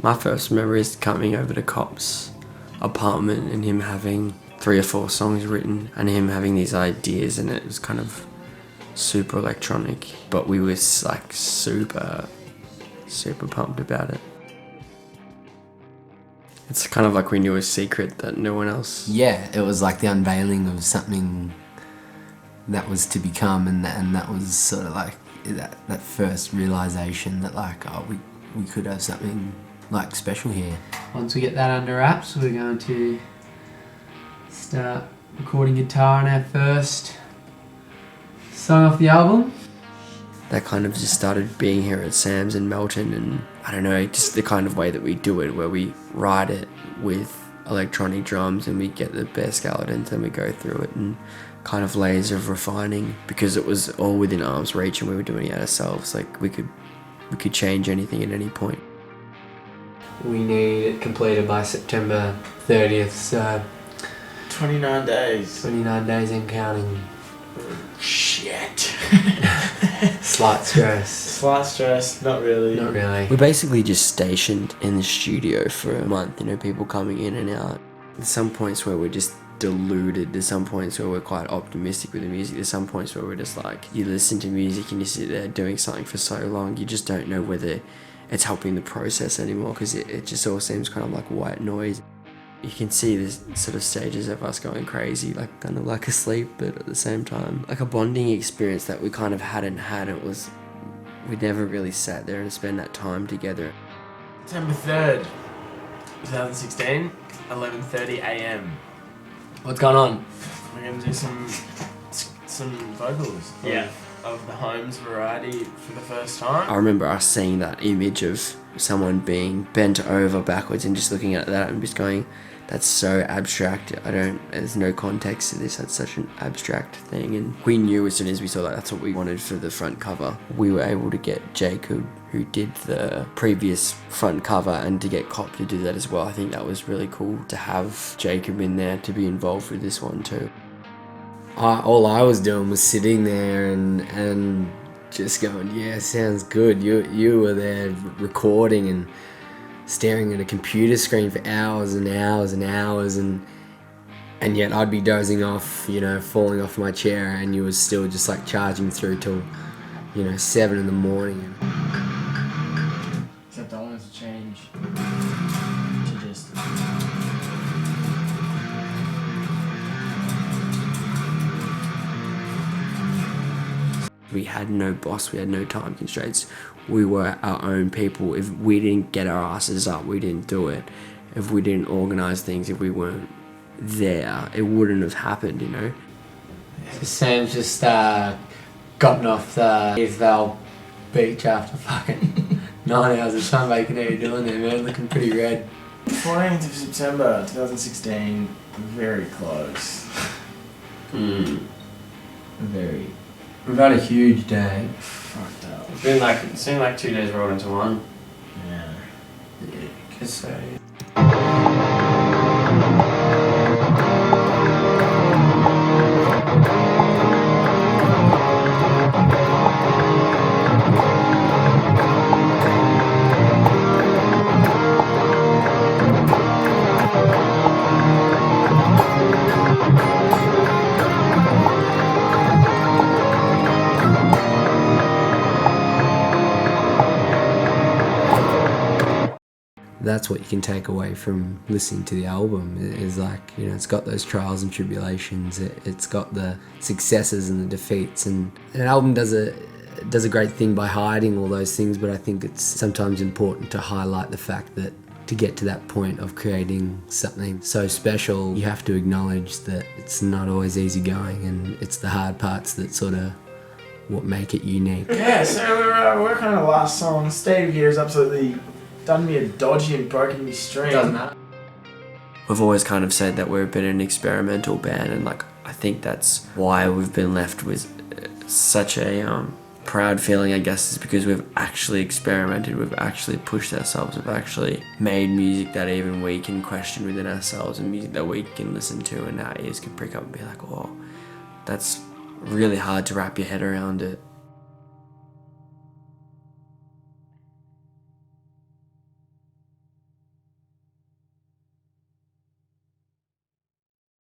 My first memory is coming over to Cop's apartment and him having 3 or 4 songs written and him having these ideas, and it was kind of super electronic, but we were like super pumped about it. It's kind of like we knew a secret that no one else... Yeah, it was like the unveiling of something that was to become, and that was sort of like that first realisation that like, oh, we could have something like special here. Once we get that under wraps, we're going to start recording guitar on our first song off the album. That kind of just started being here at Sam's in Melton, and I don't know, just the kind of way that we do it, where we write it with electronic drums and we get the bare skeletons and we go through it and kind of layers of refining, because it was all within arm's reach and we were doing it ourselves. Like we could change anything at any point. We need it completed by September 30th, so 29 days. 29 days and counting. Shit. Slight stress. Slight stress, not really. Not really. We're basically just stationed in the studio for a month, you know, people coming in and out. There's some points where we're just deluded, there's some points where we're quite optimistic with the music, there's some points where we're just like, you listen to music and you sit there doing something for so long, you just don't know whether it's helping the process anymore, because it just all seems kind of like white noise. You can see this sort of stages of us going crazy, like kind of like asleep, but at the same time, like a bonding experience that we kind of hadn't had. It was, we never really sat there and spent that time together. September 3rd, 2016, 11:30 a.m. What's going on? We're going to do some vocals. Yeah. Of the Holmes variety for the first time. I remember us seeing that image of someone being bent over backwards and just looking at that and just going, that's so abstract. There's no context to this. That's such an abstract thing. And we knew as soon as we saw that, that's what we wanted for the front cover. We were able to get Jacob, who did the previous front cover, and to get Cop to do that as well. I think that was really cool to have Jacob in there to be involved with this one too. All I was doing was sitting there and just going, yeah, sounds good. You were there recording and staring at a computer screen for hours and hours and hours, and yet I'd be dozing off, you know, falling off my chair, and you were still just like charging through till, you know, 7 in the morning. Except I wanted to change to just... We had no boss, we had no time constraints. We were our own people. If we didn't get our asses up, we didn't do it. If we didn't organise things, if we weren't there, it wouldn't have happened, you know? Sam's just gotten off the Isval beach after fucking 9 hours of sunbaking. How you doing there, man? Looking pretty red. 14th of September 2016, very close. Very. We've had a huge day. Fucked up. It seemed like 2 days rolled into one. Yeah. Yeah, guess so. That's what you can take away from listening to the album, is like, you know, it's got those trials and tribulations, it's got the successes and the defeats, and an album does a great thing by hiding all those things, but I think it's sometimes important to highlight the fact that to get to that point of creating something so special, you have to acknowledge that it's not always easy going, and it's the hard parts that sort of what make it unique. Yeah, so we're working on the last song. Steve here has absolutely done me a dodgy and broken me string. Doesn't matter. We've always kind of said that we're a bit of an experimental band, and like I think that's why we've been left with such a proud feeling, I guess, is because we've actually experimented, we've actually pushed ourselves, we've actually made music that even we can question within ourselves, and music that we can listen to and our ears can prick up and be like, oh, that's really hard to wrap your head around it.